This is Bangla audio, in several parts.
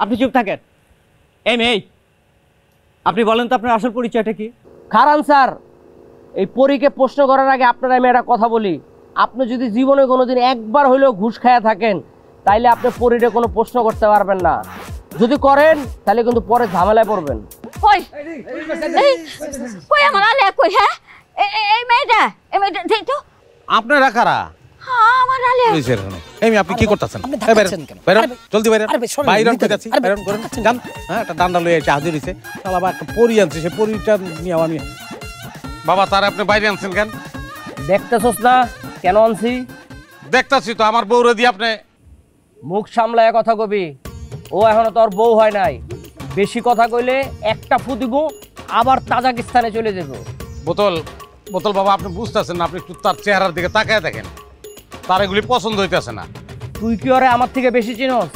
আপনি চুপ থাকেন। এই মেয়ে, আপনি বলেন তো আপনার আসল পরিচয়টা কি? কারণ স্যার, এই পরীকে প্রশ্ন করার আগে আপনারা আমি একটা কথা বলি, আপনি যদি জীবনে কোনোদিন একবার হইলেও ঘুষ খায়া থাকেন তাইলে আপনি পরীরে কোনো প্রশ্ন করতে পারবেন না। যদি করেন তাহলে কিন্তু পরে ঝামেলায় পড়বেন। কই কই আমার আলে কই? হ্যাঁ এই মেয়েটা দেখ তো। আপনারা কারা? হ্যাঁ আমার আলে। এই আপনি কি করতেছেন? বাইরন জলদি বাইরন। বাইরন কইতাছি বাইরন করেন যান। হ্যাঁ একটা ডান্ডা লয়ে এসে হাজির হইছে। শালা বা একটা পরি আনছে, সে পরিটা নিয়ে আমি। বাবা তার আপনি বাইরে আনছেন কেন? দেখতেছস না কেন আনছি? দেখতাছি তো, আমার বউরে দিয়ে আপনি। মুখ সামলায় কথা কবি, ও এখনো তোর বউ হয় নাই। বেশি কথা কইলে একটা ফু দিব, আবার তাজাকিস্তানে চলে যাব। বোতল বোতল বাবা, আপনি বুঝতেছেন না, আপনি একটু তার চেহারার দিকে তাকায় দেখেন, তার এগুলি পছন্দ হইতেছে না। তুই কি ওরে আমার থেকে বেশি চিনস?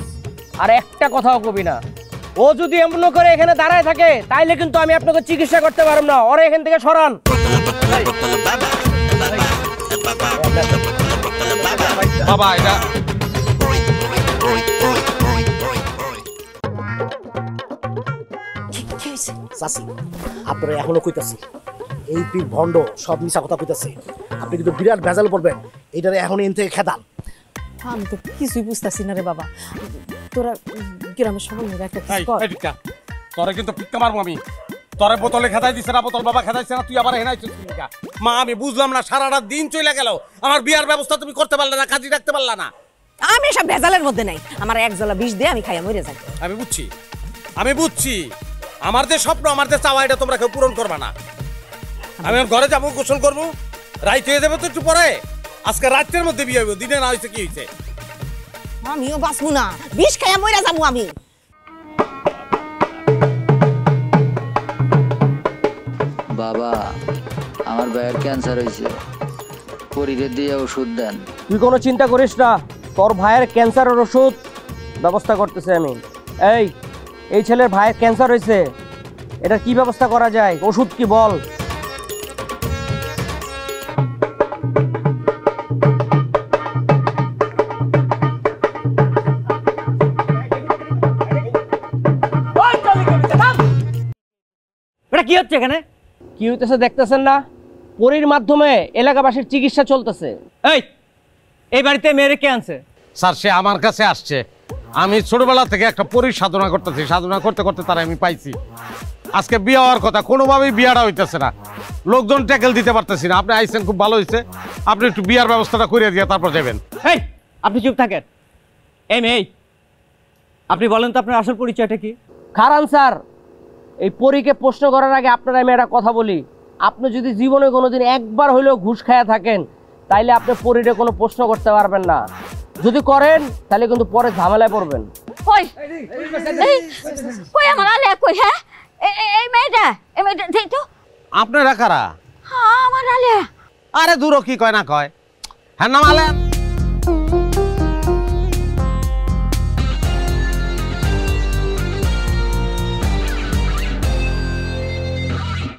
আর একটা কথাও কবি না। ও যদি এমন করে এখানে দাঁড়ায় থাকে তাইলে কিন্তু আমি আপনাকে চিকিৎসা করতে পারব না। ওরে এখান থেকে সরান। বাবা এটা চাচি, আপনারা এখনো কইতাছি এই পীর ভণ্ড সব মিশা কথা কইতাছে। আপনি কিন্তু বিরাট ভেজাল পড়বেন, এইটারে এখন এন থেকে খেদান। আমি তো কিছুই বুঝতেছি না রে বাবা। তোরা গ্রামের সবাই মিলে একটা কিছু কর। তোরে কিন্তু পিক্কা মারবো আমি। তোরে বোতলে খেদাই দিছে না, বোতল বাবা খেদাইছে না, তুই আবার হেনাইছিস কিনা? মা আমি বুঝলাম না, সারাটা দিন চলে গেল, আমার বিয়ার ব্যবস্থা তুমি করতে পারলে না, কাজী রাখতে পারলা না। আমি সব ভেজালের মধ্যে নাই। আমার এক জলা বিষ দিয়ে আমি খাইয়া মরে যাই। আমি বুঝছি আমার যে স্বপ্ন, আমার যে চাওয়া, এটা তোমরা কেউ পূরণ করবা না। আমি ঘরে যাবো, গোসল করবো, রাইত হয়ে যাবে তো একটু পরে। আজকে রাতের মধ্যে বিয়ে হইব, দিনে না হয়েছে কি হয়েছে? আমিও বাঁচবো না, বিষ খাইয়া মরে যাবো আমি। বাবা আমার ভাইয়ের ক্যান্সার হয়েছে, পরীরে দিয়ে ওষুধ দেন। তুই কোনো চিন্তা করিস না, তোর ভাইয়ের ক্যান্সারের ওষুধ ব্যবস্থা করতেছে আমি। এই ছেলের ভাইয়ের ক্যান্সার হয়েছে, এটা কি ব্যবস্থা করা যায়? ওষুধ কি বল? এটা কি হচ্ছে এখানে? কি হইতেছে দেখতেছেন না? পরীর মাধ্যমে এলাকাবাসীর চিকিৎসা চলতেছে। এই বাড়িতে মেয়েরে কে আনছে? স্যার সে আমার কাছে আসছে, আমি ছোটবেলা থেকে একটা পরীর সাধনা করতেছি, সাধনা করতে করতে তারা আমি পাইছি। আজকে বিয়ে হওয়ার কথা, কোনোভাবেই বিয়াটা হইতেছে না, লোকজন ট্যাকেল দিতে পারতেছি না। আপনি আইসেন, খুব ভালো হয়েছে, আপনি একটু বিয়ার ব্যবস্থাটা করে দিয়ে তারপর যাবেন। আপনি চুপ থাকেন। এই মেয়ে, আপনি বলেন তো আপনার আসল পরিচয়টা কি? কারণ স্যার, এই পরীকে প্রশ্ন করার আগে আপনারা আমি একটা কথা বলি, আপনি যদি জীবনে কোনোদিন একবার হইলেও ঘুষ খায়া থাকেন তাইলে আপনি পরীরে কোনো প্রশ্ন করতে পারবেন না। যদি করেন তাহলে কিন্তু পরে ঝামেলায় পড়বেন। কই কই আমার আলে কই? হ্যাঁ এই মেয়েটা দেখ তো। আপনারা কারা? হ্যাঁ আমার আলে। আরে দূরও কি কয় না কয়। হ্যাঁ নাম আলেন।